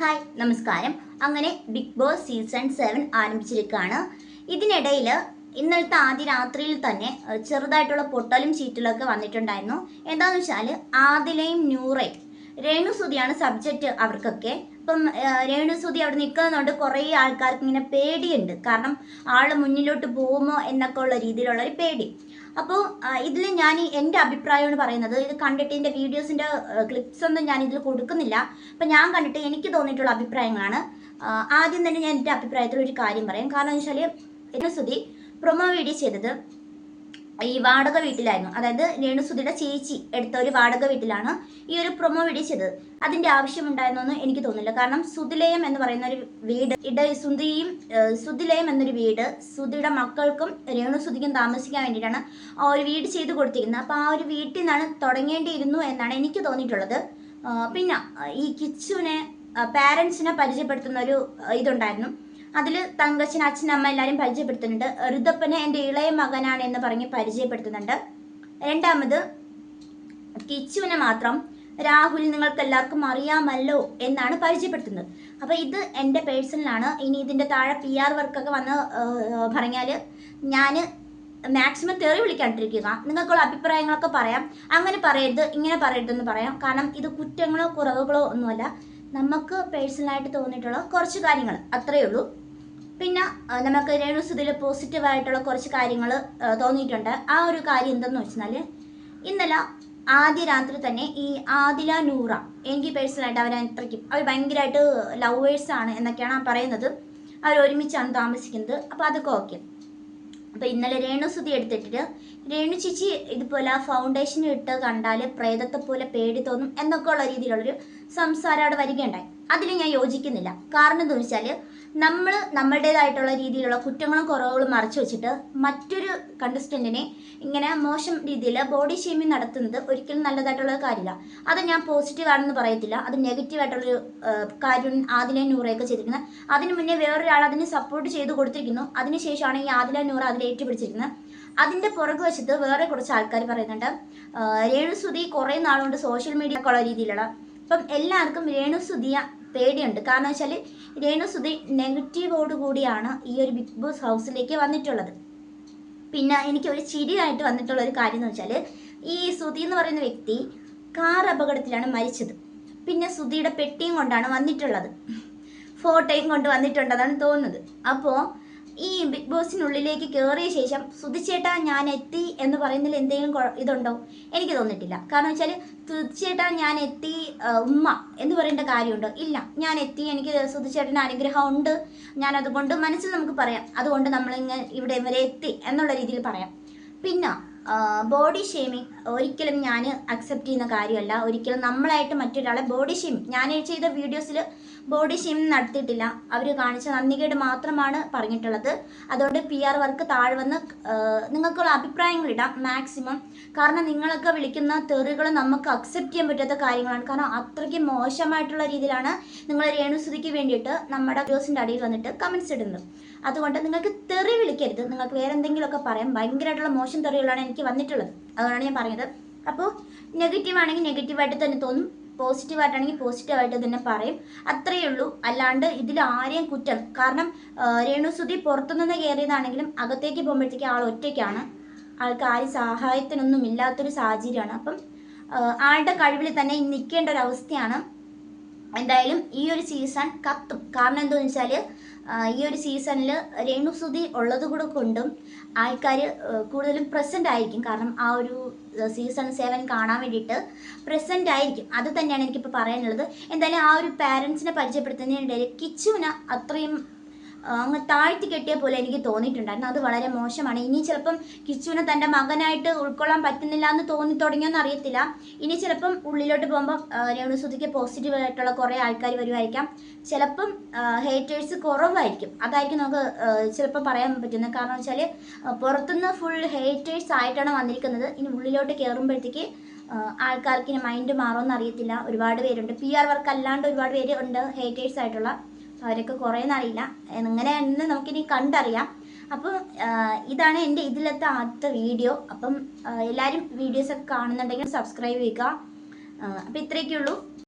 Hi നമസ്കാരം. അങ്ങനെ big boss season 7 ആരംഭിച്ചിരിക്കുകയാണ്. ഇതിനിടയിൽ ഇന്നലത്തെ ആദ്യ രാത്രിയിൽ തന്നെ ചെറുതായിട്ടുള്ള പൊട്ടലും ചീറ്റലൊക്കെ വന്നിട്ടുണ്ടായിരുന്നു. എന്താണെന്ന് വെച്ചാൽ ആദിലയും നൂറയും രേണുസുതിയാണ് സബ്ജക്റ്റ് അവർക്കൊക്കെ. ഇപ്പം രേണുസുതി അവിടെ നിൽക്കുന്നതുകൊണ്ട് കുറേ ആൾക്കാർക്ക് ഇങ്ങനെ പേടിയുണ്ട്. കാരണം ആൾ മുന്നിലോട്ട് പോകുമോ എന്നൊക്കെ ഉള്ള രീതിയിലുള്ളൊരു പേടി. അപ്പോൾ ഇതിൽ ഞാൻ എൻ്റെ അഭിപ്രായമാണ് പറയുന്നത്. ഇത് കണ്ടിട്ട് ഇതിൻ്റെ വീഡിയോസിൻ്റെ ക്ലിപ്സ് ഒന്നും ഞാൻ ഇതിൽ കൊടുക്കുന്നില്ല. അപ്പം ഞാൻ കണ്ടിട്ട് എനിക്ക് തോന്നിയിട്ടുള്ള അഭിപ്രായങ്ങളാണ്. ആദ്യം തന്നെ ഞാൻ എൻ്റെ അഭിപ്രായത്തിൽ ഒരു കാര്യം പറയാം. കാരണം എന്ന് വെച്ചാൽ രേണുസുതി പ്രൊമോ വീഡിയോ ചെയ്തത് ഈ വാടക വീട്ടിലായിരുന്നു. അതായത് രേണുസുതിയുടെ ചേച്ചി എടുത്ത ഒരു വാടക വീട്ടിലാണ് ഈ ഒരു പ്രൊമോ വീഡിയോ ചെയ്തത്. അതിൻ്റെ ആവശ്യമുണ്ടായിരുന്നെന്ന് എനിക്ക് തോന്നുന്നില്ല. കാരണം സുതിലയം എന്ന് പറയുന്ന ഒരു വീട് സുതിലയം എന്നൊരു വീട് സുതിയുടെ മക്കൾക്കും രേണുസുതിക്കും താമസിക്കാൻ വേണ്ടിയിട്ടാണ് ആ ഒരു വീട് ചെയ്ത് കൊടുത്തിരിക്കുന്നത്. അപ്പോൾ ആ ഒരു വീട്ടിൽ നിന്നാണ് തുടങ്ങേണ്ടിയിരുന്നു എന്നാണ് എനിക്ക് തോന്നിയിട്ടുള്ളത്. പിന്നെ ഈ കിച്ചുവിനെ പാരൻസിനെ പരിചയപ്പെടുത്തുന്ന ഒരു ഇതുണ്ടായിരുന്നു. അതിൽ തങ്കച്ചൻ അച്ഛനമ്മ എല്ലാവരും പരിചയപ്പെടുത്തുന്നുണ്ട്. ഋതപ്പനെ എൻ്റെ ഇളയ മകനാണ് എന്ന് പറഞ്ഞ് പരിചയപ്പെടുത്തുന്നുണ്ട്. രണ്ടാമത് കിച്ചുവിനെ മാത്രം രാഹുൽ നിങ്ങൾക്ക് എല്ലാവർക്കും അറിയാമല്ലോ എന്നാണ് പരിചയപ്പെടുത്തുന്നത്. അപ്പോൾ ഇത് എൻ്റെ പേഴ്സണലാണ്. ഇനി ഇതിൻ്റെ താഴെ PR വർക്കൊക്കെ വന്ന് പറഞ്ഞാൽ ഞാൻ മാക്സിമം തെറി വിളിക്കാണ്ടിരിക്കുക. നിങ്ങൾക്കുള്ള അഭിപ്രായങ്ങളൊക്കെ പറയാം. അങ്ങനെ പറയരുത് ഇങ്ങനെ പറയരുതെന്ന് പറയാം. കാരണം ഇത് കുറ്റങ്ങളോ കുറവുകളോ ഒന്നുമല്ല, നമുക്ക് പേഴ്സണലായിട്ട് തോന്നിയിട്ടുള്ള കുറച്ച് കാര്യങ്ങൾ അത്രയേ ഉള്ളൂ. പിന്നെ നമുക്ക് രേണുസുതിയിൽ പോസിറ്റീവായിട്ടുള്ള കുറച്ച് കാര്യങ്ങൾ തോന്നിയിട്ടുണ്ട്. ആ ഒരു കാര്യം എന്തെന്ന് വെച്ചാൽ ഇന്നലെ ആദ്യ രാത്രി തന്നെ ഈ ആദില നൂറ എനിക്ക് പേഴ്സണലായിട്ട് അവർ ഭയങ്കരമായിട്ട് ലവേഴ്സാണ് എന്നൊക്കെയാണ് പറയുന്നത്. അവർ ഒരുമിച്ചാണ് താമസിക്കുന്നത്. അപ്പോൾ അതൊക്കെ ഓക്കെ. അപ്പോൾ ഇന്നലെ രേണുസുതി എടുത്തിട്ട് രേണു ചേച്ചി ഇതുപോലെ ഫൗണ്ടേഷൻ ഇട്ട് കണ്ടാൽ പ്രേതത്തെ പോലെ പേടി തോന്നും എന്നൊക്കെ ഉള്ള രീതിയിലുള്ളൊരു സംസാരം അവിടെ വരികയുണ്ടായി. അതിൽ ഞാൻ യോജിക്കുന്നില്ല. കാരണം എന്താണെന്ന് വെച്ചാൽ നമ്മൾ നമ്മളുടേതായിട്ടുള്ള രീതിയിലുള്ള കുറ്റങ്ങളും കുറവുകളും മറച്ചു വെച്ചിട്ട് മറ്റൊരു കണ്ടസ്റ്റൻറ്റിനെ ഇങ്ങനെ മോശം രീതിയിൽ ബോഡി ഷേമിങ് നടത്തുന്നത് ഒരിക്കലും നല്ലതായിട്ടുള്ള കാര്യമില്ല. അത് ഞാൻ പോസിറ്റീവ് ആണെന്ന് പറയത്തില്ല. അത് നെഗറ്റീവായിട്ടുള്ളൊരു കാര്യം ആദില നൂറയൊക്കെ ചെയ്തിരിക്കുന്നത്. അതിന് മുന്നേ വേറൊരാൾ അതിന് സപ്പോർട്ട് ചെയ്ത് കൊടുത്തിരിക്കുന്നു. അതിനുശേഷമാണ് ഈ ആദില നൂറ അതിൽ ഏറ്റുപിടിച്ചിരിക്കുന്നത്. അതിൻ്റെ പുറകു വശത്ത് വേറെ കുറച്ച് ആൾക്കാർ പറയുന്നുണ്ട് രേണുസുതി കുറേ നാളുകൊണ്ട് സോഷ്യൽ മീഡിയ ഒക്കെ ഉള്ള രീതിയിലുള്ള. ഇപ്പം എല്ലാവർക്കും രേണുസുതിയെ പേടിയുണ്ട്. കാരണം വെച്ചാൽ രേണുസുതി നെഗറ്റീവോട് കൂടിയാണ് ഈ ഒരു ബിഗ് ബോസ് ഹൗസിലേക്ക് വന്നിട്ടുള്ളത്. പിന്നെ എനിക്ക് ഒരു ചിരിയായിട്ട് വന്നിട്ടുള്ള ഒരു കാര്യം എന്ന് വെച്ചാൽ ഈ സുധി എന്ന് പറയുന്ന വ്യക്തി കാർ അപകടത്തിലാണ് മരിച്ചത്. പിന്നെ സുധിയുടെ പെട്ടിയും കൊണ്ടാണ് വന്നിട്ടുള്ളത്, ഫോട്ടോയും കൊണ്ട് വന്നിട്ടുണ്ടെന്നാണ് തോന്നുന്നത്. അപ്പോൾ ഈ ബിഗ് ബോസിനുള്ളിലേക്ക് കയറിയ ശേഷം സുധിച്ചേട്ടാ ഞാൻ എത്തി എന്ന് പറയുന്നതിൽ എന്തെങ്കിലും ഇതുണ്ടോ? എനിക്ക് തോന്നിയിട്ടില്ല. കാരണം വെച്ചാൽ സുധിച്ചേട്ടാ ഞാൻ എത്തി ഉമ്മ എന്ന് പറയേണ്ട കാര്യമുണ്ടോ? ഇല്ല, ഞാൻ എത്തി, എനിക്ക് സുധിച്ചേട്ടന് അനുഗ്രഹം ഉണ്ട്, ഞാൻ അതുകൊണ്ട് മനസ്സിൽ നമുക്ക് പറയാം, അതുകൊണ്ട് നമ്മളിങ്ങനെ ഇവിടെ വരെ എത്തി എന്നുള്ള രീതിയിൽ പറയാം. പിന്നെ ബോഡി ഷേമിങ് ഒരിക്കലും ഞാൻ അക്സെപ്റ്റ് ചെയ്യുന്ന കാര്യമല്ല. ഒരിക്കലും നമ്മളായിട്ട് മറ്റൊരാളെ ബോഡി ഷേമിങ് ഞാൻ ചെയ്ത വീഡിയോസിൽ ബോഡി ഷേമിങ് നടത്തിയിട്ടില്ല. അവർ കാണിച്ച നന്ദികേട് മാത്രമാണ് പറഞ്ഞിട്ടുള്ളത്. അതുകൊണ്ട് PR വർക്ക് താഴെ വന്ന് നിങ്ങൾക്കുള്ള അഭിപ്രായങ്ങളിടാം മാക്സിമം. കാരണം നിങ്ങളൊക്കെ വിളിക്കുന്ന തെറികൾ നമുക്ക് അക്സെപ്റ്റ് ചെയ്യാൻ പറ്റാത്ത കാര്യങ്ങളാണ്. കാരണം അത്രയ്ക്ക് മോശമായിട്ടുള്ള രീതിയിലാണ് നിങ്ങൾ രേണുസുതിക്ക് വേണ്ടിയിട്ട് നമ്മുടെ വീഡിയോസിൻ്റെ അടിയിൽ വന്നിട്ട് കമൻറ്റ്സ് ഇടുന്നത്. അതുകൊണ്ട് നിങ്ങൾക്ക് തെറി വിളിക്കരുത്. നിങ്ങൾക്ക് വേറെ എന്തെങ്കിലുമൊക്കെ പറയാം. ഭയങ്കരമായിട്ടുള്ള മോശം തെറികളാണ് എനിക്ക് വന്നിട്ടുള്ളത്. അതുകൊണ്ടാണ് ഞാൻ പറഞ്ഞത്. അപ്പോൾ നെഗറ്റീവ് ആണെങ്കിൽ നെഗറ്റീവായിട്ട് തന്നെ തോന്നും, പോസിറ്റീവായിട്ടാണെങ്കിൽ പോസിറ്റീവായിട്ട് തന്നെ പറയും. അത്രയേ ഉള്ളൂ. അല്ലാണ്ട് ഇതിൽ ആരെയും കുറ്റം. കാരണം രേണുസുതി പുറത്തുനിന്ന് കയറിയതാണെങ്കിലും അകത്തേക്ക് പോകുമ്പോഴത്തേക്ക് ആൾ ഒറ്റയ്ക്കാണ്. ആൾക്ക് ആരും സഹായത്തിനൊന്നും ഇല്ലാത്തൊരു സാഹചര്യമാണ്. അപ്പം ആളുടെ കഴിവിൽ തന്നെ നിൽക്കേണ്ട ഒരു അവസ്ഥയാണ്. എന്തായാലും ഈ ഒരു സീസൺ കത്തും. കാരണം എന്താണെന്ന് വെച്ചാൽ ഈ ഒരു സീസണിൽ രേണുസുതി ഉള്ളത് കൂടെ കൊണ്ടും ആൾക്കാർ കൂടുതലും പ്രസൻ്റ് ആയിരിക്കും. കാരണം ആ ഒരു സീസൺ 7 കാണാൻ വേണ്ടിയിട്ട് പ്രസൻ്റ് ആയിരിക്കും. അത് തന്നെയാണ് എനിക്കിപ്പോൾ പറയാനുള്ളത്. എന്തായാലും ആ ഒരു പാരൻസിനെ പരിചയപ്പെടുത്തുന്നതിനിടയിൽ കിച്ചുവിന് അത്രയും അങ്ങ് താഴ്ത്തി കെട്ടിയ പോലെ എനിക്ക് തോന്നിയിട്ടുണ്ടായിരുന്നു. അത് വളരെ മോശമാണ്. ഇനി ചിലപ്പം കിച്ചുവിനെ തൻ്റെ മകനായിട്ട് ഉൾക്കൊള്ളാൻ പറ്റുന്നില്ല എന്ന് തോന്നി തുടങ്ങിയെന്ന് അറിയത്തില്ല. ഇനി ചിലപ്പം ഉള്ളിലോട്ട് പോകുമ്പോൾ രേണുസുതിക്ക് പോസിറ്റീവായിട്ടുള്ള കുറേ ആൾക്കാർ വരുമായിരിക്കാം. ചിലപ്പം ഹേറ്റേഴ്സ് കുറവായിരിക്കും. അതായിരിക്കും നമുക്ക് ചിലപ്പോൾ പറയാൻ പറ്റുന്നത്. കാരണം വെച്ചാൽ പുറത്തുനിന്ന് ഫുൾ ഹേറ്റേഴ്സ് ആയിട്ടാണ് വന്നിരിക്കുന്നത്. ഇനി ഉള്ളിലോട്ട് കയറുമ്പോഴത്തേക്ക് ആൾക്കാർക്ക് ഇനി മൈൻഡ് മാറുമെന്ന് അറിയത്തില്ല. ഒരുപാട് പേരുണ്ട്. PR വർക്ക് അല്ലാണ്ട് ഒരുപാട് പേര് ഉണ്ട് ഹേറ്റേഴ്സ് ആയിട്ടുള്ള. അവരൊക്കെ കുറേയെന്നറിയില്ല, എങ്ങനെയാണെന്ന് നമുക്കിനി കണ്ടറിയാം. അപ്പം ഇതാണ് എൻ്റെ ഇതിലത്തെ ആദ്യത്തെ വീഡിയോ. അപ്പം എല്ലാവരും വീഡിയോസൊക്കെ കാണുന്നുണ്ടെങ്കിൽ സബ്സ്ക്രൈബ് ചെയ്യുക. അപ്പോൾ ഇത്രയൊക്കെ ഉള്ളൂ.